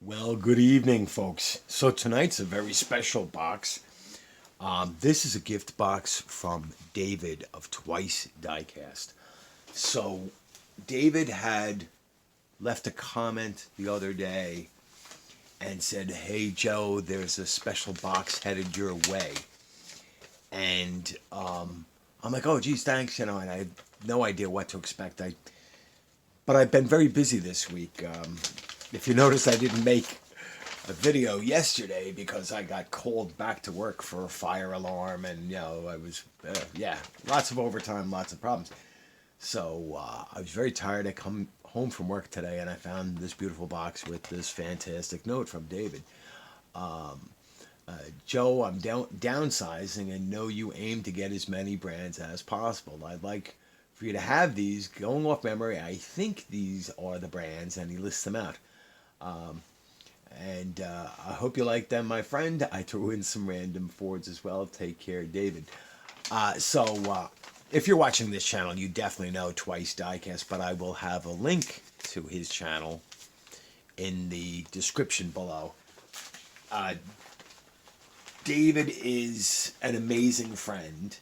Well, good evening, folks. So tonight's a very special box. This is a gift box from David of TWYCE Diecast. So David had left a comment the other day and said, "Hey Joe, there's a special box headed your way." And I'm like, "Oh, geez, thanks," and I had no idea what to expect. But I've been very busy this week. If you notice, I didn't make a video yesterday because I got called back to work for a fire alarm, and I was lots of overtime, lots of problems. So I was very tired. I come home from work today, and I found this beautiful box with this fantastic note from David. Joe, I'm downsizing and know you aim to get as many brands as possible. I'd like for you to have these. Going off memory, I think these are the brands, and he lists them out. And I hope you like them, my friend. I threw in some random Fords as well. Take care, David. If you're watching this channel, you definitely know TWYCE Diecast, but I will have a link to his channel in the description below. David is an amazing friend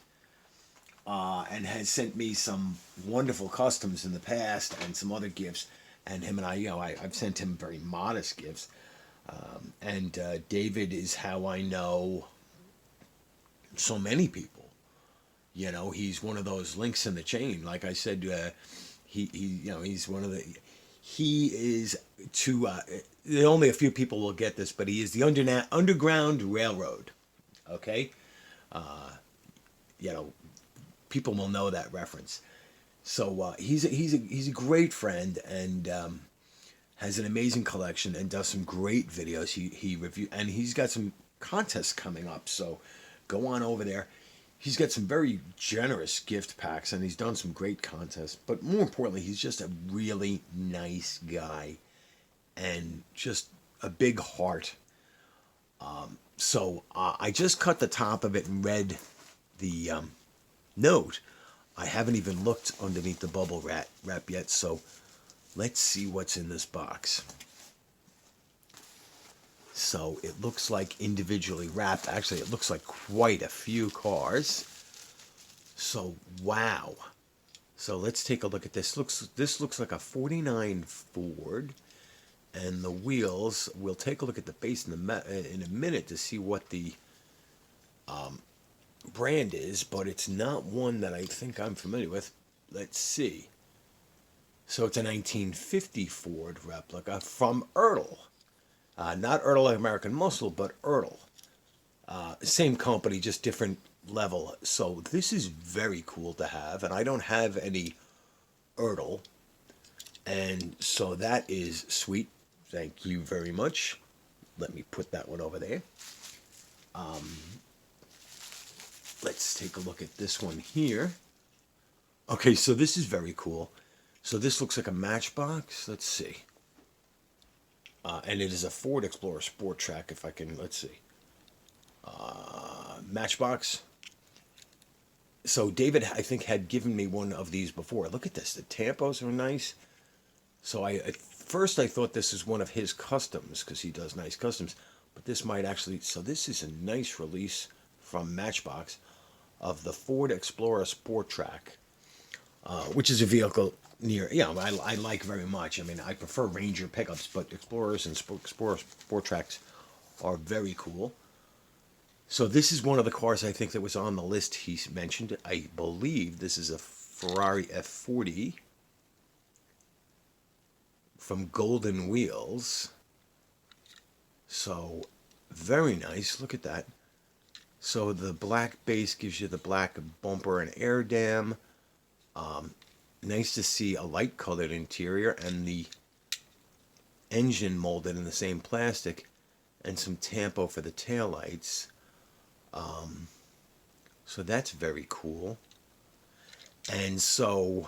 and has sent me some wonderful customs in the past and some other gifts. And him and I've sent him very modest gifts. And David is how I know so many people. He's one of those links in the chain. Like I said, he's one of the. He is to. Only a few people will get this, but he is the Underground Railroad. Okay, people will know that reference. So he's a great friend and. Has an amazing collection and does some great videos. He review and he's got some contests coming up. So go on over there. He's got some very generous gift packs and he's done some great contests. But more importantly, he's just a really nice guy and just a big heart. I just cut the top of it and read the note. I haven't even looked underneath the bubble wrap yet. So let's see what's in this box. So it looks like individually wrapped. Actually, it looks like quite a few cars. So wow. So let's take a look at this. This looks like a 49 Ford. And the wheels, we'll take a look at the base in a minute to see what the brand is, but it's not one that I think I'm familiar with. Let's see. So it's a 1950 Ford replica from Ertl. Not Ertl American Muscle, but Ertl. Same company, just different level. So this is very cool to have, and I don't have any Ertl. And so that is sweet. Thank you very much. Let me put that one over there. Let's take a look at this one here. Okay, so this is very cool. So this looks like a Matchbox. Let's see. And it is a Ford Explorer Sport Track, if I can, let's see. Matchbox. So David, I think, had given me one of these before. Look at this. The tampos are nice. So at first I thought this is one of his customs, because he does nice customs. But this might actually, so this is a nice release from Matchbox of the Ford Explorer Sport Track, which is a vehicle I like very much. I mean, I prefer Ranger pickups, but Explorers and Sport Tracks are very cool. So this is one of the cars I think that was on the list he mentioned. I believe this is a Ferrari F40 from Golden Wheels. So very nice. Look at that. So the black base gives you the black bumper and air dam. Nice to see a light colored interior and the engine molded in the same plastic and some tampo for the taillights. So that's very cool. And so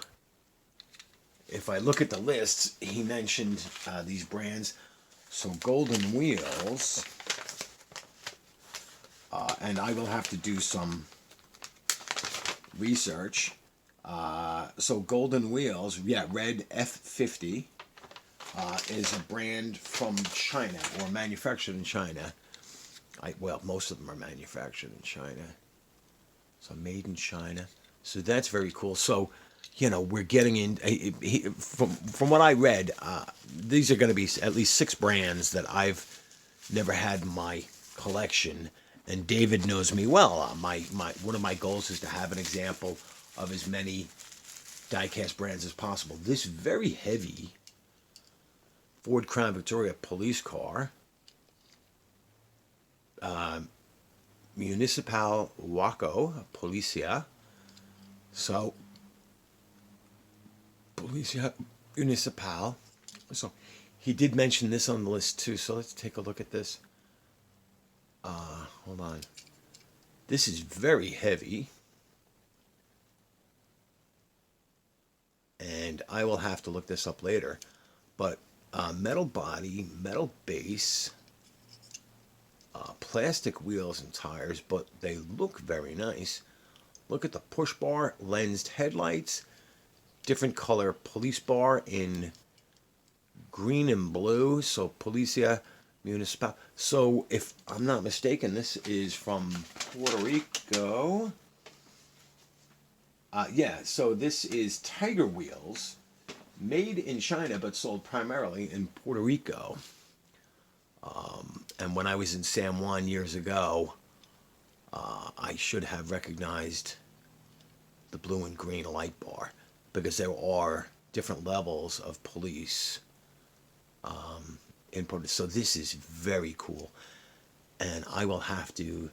if I look at the list, he mentioned these brands. So Golden Wheels, and I will have to do some research. So Golden Wheels, red F40. is a brand from China or manufactured in China. Well, most of them are manufactured in China. So made in China. So that's very cool. So, we're getting in. From what I read, these are going to be at least 6 brands that I've never had in my collection. And David knows me well. One of my goals is to have an example of as many diecast brands as possible. This very heavy Ford Crown Victoria police car, Municipal Waco Policia. So, Policia Municipal. So, he did mention this on the list too. So let's take a look at this. Hold on. This is very heavy. And I will have to look this up later. But metal body, metal base, plastic wheels and tires, but they look very nice. Look at the push bar, lensed headlights, different color police bar in green and blue. So Policia Municipal. So if I'm not mistaken, this is from Puerto Rico. Yeah, so this is Tiger Wheels, made in China but sold primarily in Puerto Rico. And when I was in San Juan years ago, I should have recognized the blue and green light bar because there are different levels of police in Puerto Rico. So this is very cool. And I will have to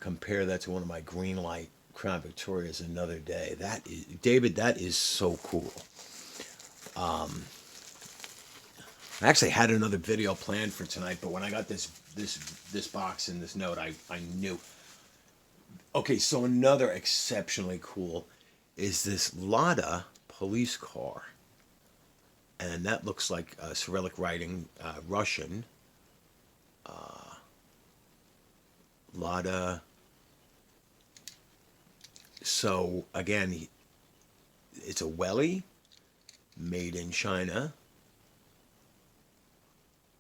compare that to one of my green light Crown Victorias another day. That is, David, that is so cool. I actually had another video planned for tonight, but when I got this box and this note, I knew. Okay, so another exceptionally cool is this Lada Police Car. And that looks like Cyrillic writing, Russian. Lada. So, again, it's a welly made in China.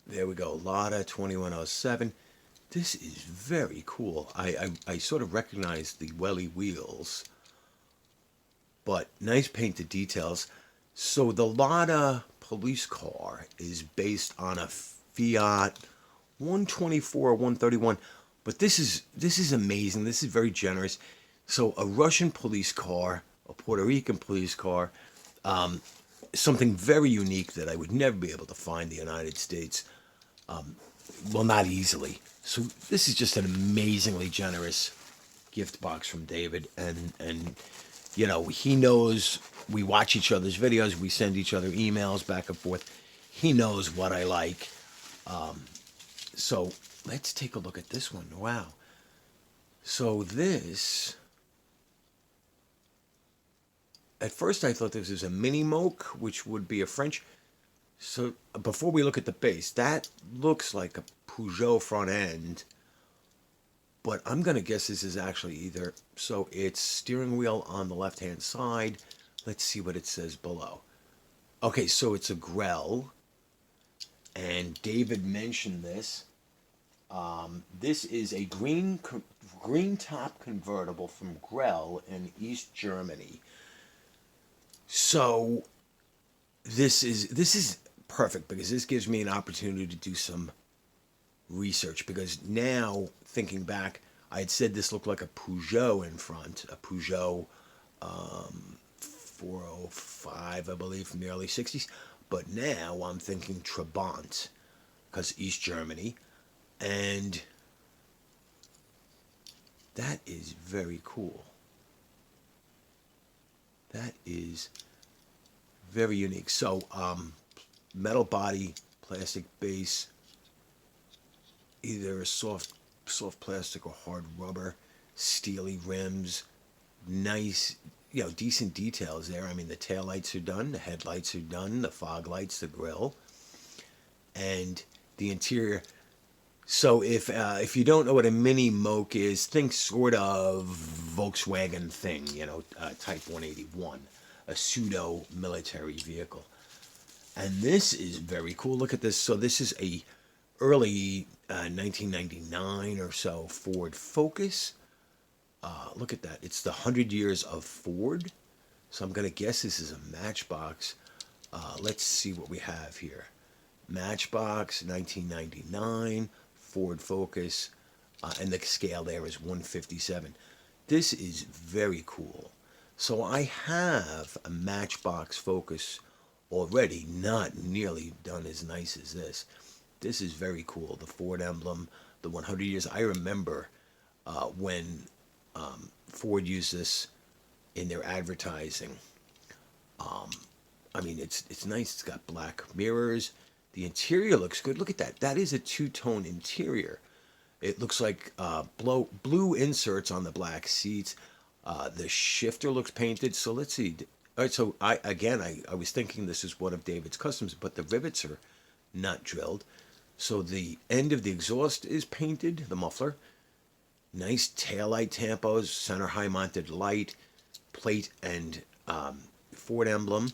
There we go, Lada 2107. This is very cool. I sort of recognize the welly wheels, but nice painted details. So the Lada police car is based on a Fiat 124 131, but this is amazing. This is very generous. So a Russian police car, a Puerto Rican police car, something very unique that I would never be able to find in the United States. Well, not easily. So this is just an amazingly generous gift box from David, and he knows we watch each other's videos, we send each other emails back and forth. He knows what I like. So let's take a look at this one. Wow. So this, at first I thought this was a mini moke, which would be a French. So before we look at the base, that looks like a Peugeot front end, but I'm going to guess this is actually either, so it's steering wheel on the left-hand side. Let's see what it says below. Okay, so it's a Grell, and David mentioned this. This is a green top convertible from Grell in East Germany. So this is perfect because this gives me an opportunity to do some research, because now thinking back, I had said this looked like a Peugeot in front, a Peugeot 405, I believe, from the early 60s. But now I'm thinking Trabant, because East Germany, and that is very cool. That is very unique. So, metal body, plastic base, either a soft plastic or hard rubber, steely rims, nice, decent details there. I mean, the tail lights are done, the headlights are done, the fog lights, the grille, and the interior. So if you don't know what a mini moke is, think sort of Volkswagen thing, Type 181, a pseudo military vehicle. And this is very cool. Look at this. So this is a early 1999 or so Ford Focus. Look at that. It's the 100 years of Ford. So I'm going to guess this is a Matchbox. Let's see what we have here. Matchbox, 1999, Ford Focus, and the scale there is 157. This is very cool. So I have a Matchbox Focus already, not nearly done as nice as this. This is very cool. The Ford emblem, the 100 years. I remember when Ford used this in their advertising. I mean, it's nice. It's got black mirrors. The interior looks good. Look at that. That is a two-tone interior. It looks like blue inserts on the black seats. The shifter looks painted. So let's see. All right. So I was thinking this is one of David's customs, but the rivets are not drilled. So the end of the exhaust is painted. The muffler. Nice taillight tampos. Center high mounted light. Plate and Ford emblem.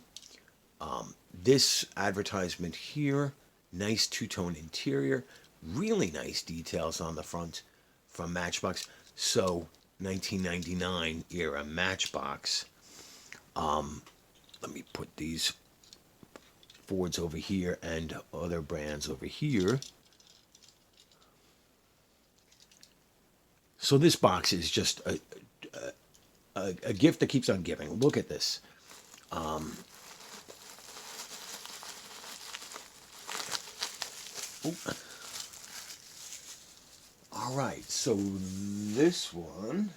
This advertisement here, nice two-tone interior, really nice details on the front from Matchbox. So 1999 era Matchbox. Let me put these Fords over here and other brands over here. So this box is just a gift that keeps on giving. Look at this. All right, so this one,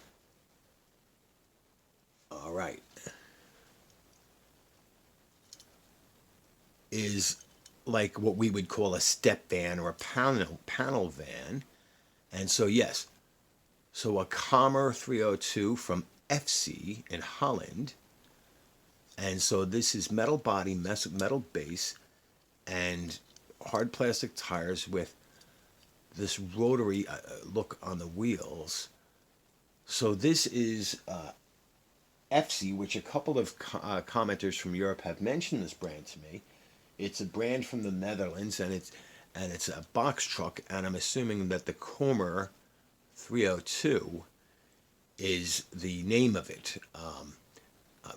all right, is like what we would call a step van or a panel van. And so, yes, so a Commer 302 from FC in Holland. And so this is metal body, metal base, and hard plastic tires with this rotary look on the wheels. So this is FC, which a couple of commenters from Europe have mentioned this brand to me. It's a brand from the Netherlands, and it's a box truck, and I'm assuming that the Commer 302 is the name of it.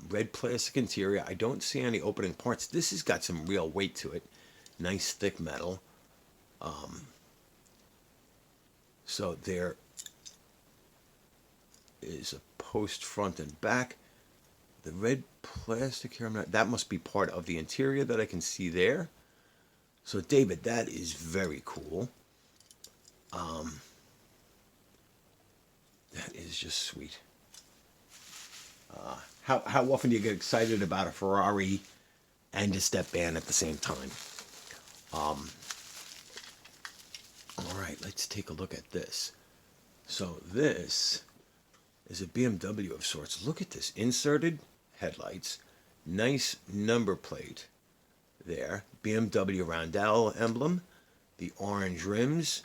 Red plastic interior. I don't see any opening parts. This has got some real weight to it. Nice thick metal. So there is a post front and back. The red plastic here, that must be part of the interior that I can see there. So David, that is very cool. That is just sweet. How often do you get excited about a Ferrari and a step van at the same time? All right, let's take a look at this. So this is a BMW of sorts. Look at this. Inserted headlights. Nice number plate there. BMW Roundel emblem. The orange rims.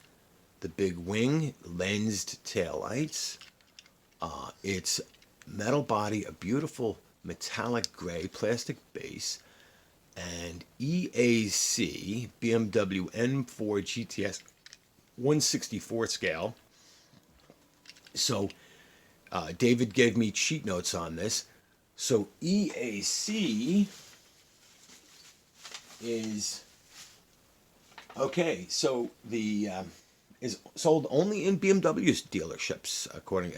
The big wing. Lensed taillights. It's metal body, a beautiful metallic gray plastic base. And EAC BMW M4 GTS 164 scale. So David gave me cheat notes on this. So EAC is okay. So the is sold only in BMW's dealerships, according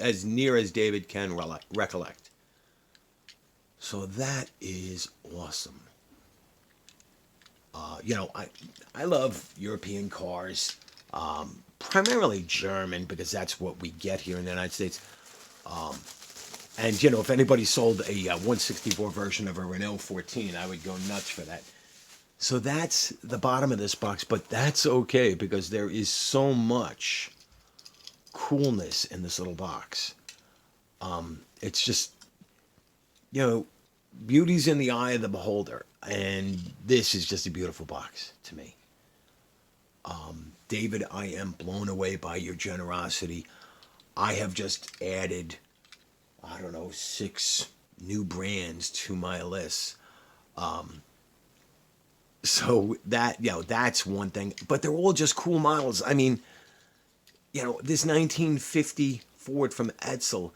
as near as David can recollect. So that is awesome. I love European cars, primarily German, because that's what we get here in the United States. And if anybody sold a 164 version of a Renault 14, I would go nuts for that. So that's the bottom of this box, but that's okay because there is so much coolness in this little box. It's just, beauty's in the eye of the beholder. And this is just a beautiful box to me. David, I am blown away by your generosity. I have just added, 6 new brands to my list. So that, that's one thing. But they're all just cool models. I mean, this 1950 Ford from Edsel,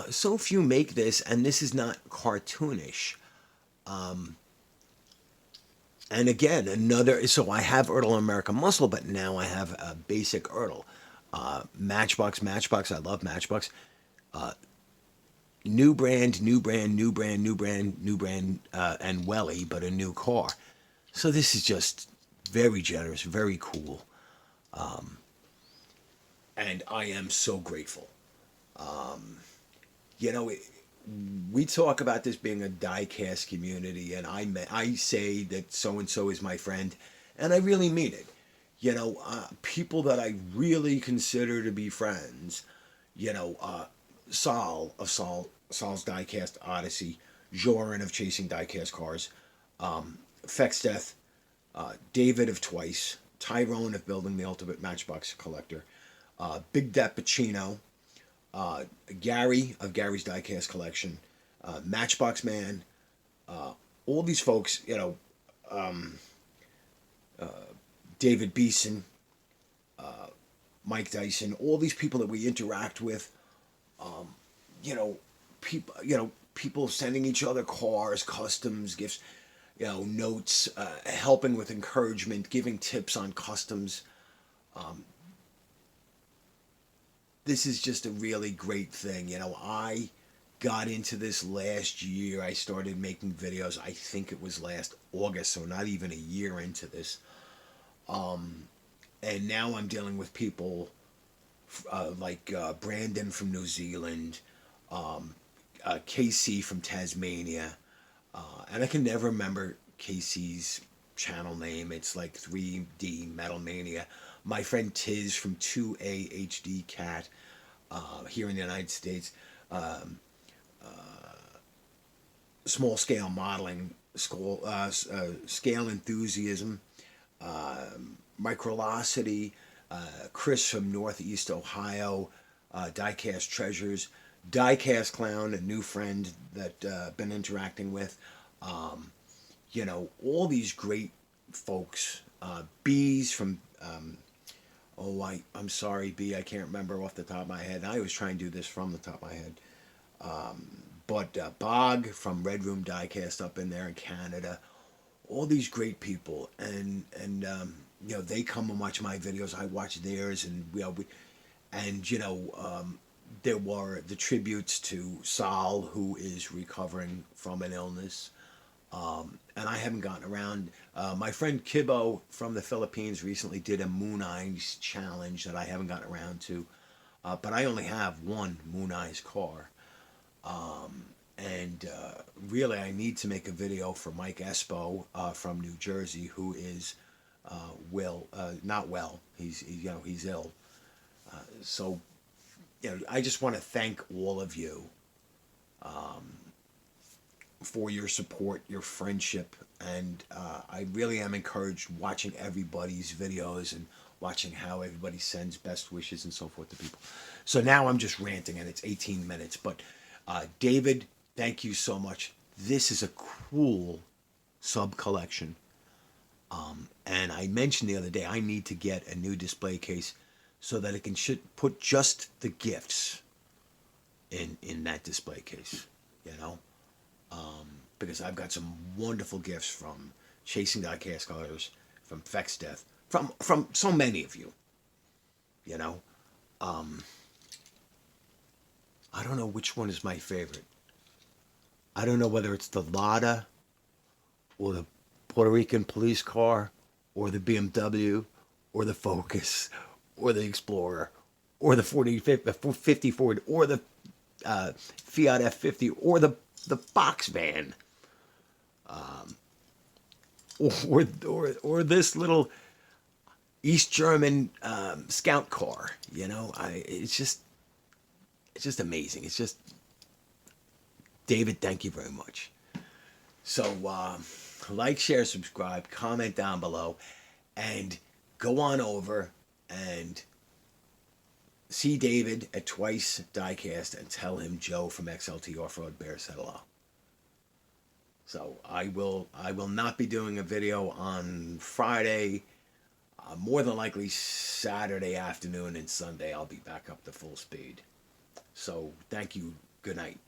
so few make this, and this is not cartoonish. And again, another. So I have Ertl American Muscle, but now I have a basic Ertl. Matchbox. I love Matchbox. New brand, and Welly, but a new car. So this is just very generous, very cool, and I am so grateful. You know, it, we talk about this being a diecast community, and I say that so and so is my friend, and I really mean it. People that I really consider to be friends. Sol's Diecast Odyssey, Joran of Chasing Diecast Cars, Fex Death, David of TWYCE, Tyrone of Building the Ultimate Matchbox Collector, Big Dat Pacino, Gary of Gary's Diecast Collection, Matchbox Man, all these folks, David Beeson, Mike Dyson, all these people that we interact with, you know, people sending each other cars, customs, gifts, notes, helping with encouragement, giving tips on customs. This is just a really great thing. I got into this last year. I started making videos. I think it was last August, so not even a year into this. And now I'm dealing with people like Brandon from New Zealand, KC from Tasmania, and I can never remember KC's channel name. It's like 3D Metal Mania. My friend Tiz from 2A HD Cat here in the United States. Small scale modeling, scale enthusiasm, microlocity, Chris from Northeast Ohio, Diecast Treasures, Diecast Clown, a new friend that been interacting with. All these great folks. Bees from, I'm sorry, B, I can't remember off the top of my head. I always try and do this from the top of my head. But Bog from Red Room Diecast up in there in Canada. All these great people, and they come and watch my videos. I watch theirs, and there were the tributes to Sal, who is recovering from an illness, and I haven't gotten around. My friend Kibo from the Philippines recently did a Moon Eyes challenge that I haven't gotten around to, but I only have one Moon Eyes car. And really, I need to make a video for Mike Espo from New Jersey, who is not well. He's ill. So, I just want to thank all of you for your support, your friendship, and I really am encouraged watching everybody's videos and watching how everybody sends best wishes and so forth to people. So now I'm just ranting, and it's 18 minutes, but David, thank you so much. This is a cool sub collection. And I mentioned the other day, I need to get a new display case so that it can put just the gifts in that display case, because I've got some wonderful gifts from Chasing Diecast Colors, from Fex Death, from so many of you, I don't know which one is my favorite. I don't know whether it's the Lada or the Puerto Rican police car or the BMW or the Focus or the Explorer or the 50 Ford or the Fiat F40 or the box van, or this little East German scout car. It's just amazing. It's just, David, thank you very much. So, like, share, subscribe, comment down below, and go on over and see David at TWYCE Diecast and tell him Joe from XLT Off-Road Bear said hello. So I will not be doing a video on Friday. More than likely Saturday afternoon and Sunday I'll be back up to full speed. So thank you. Good night.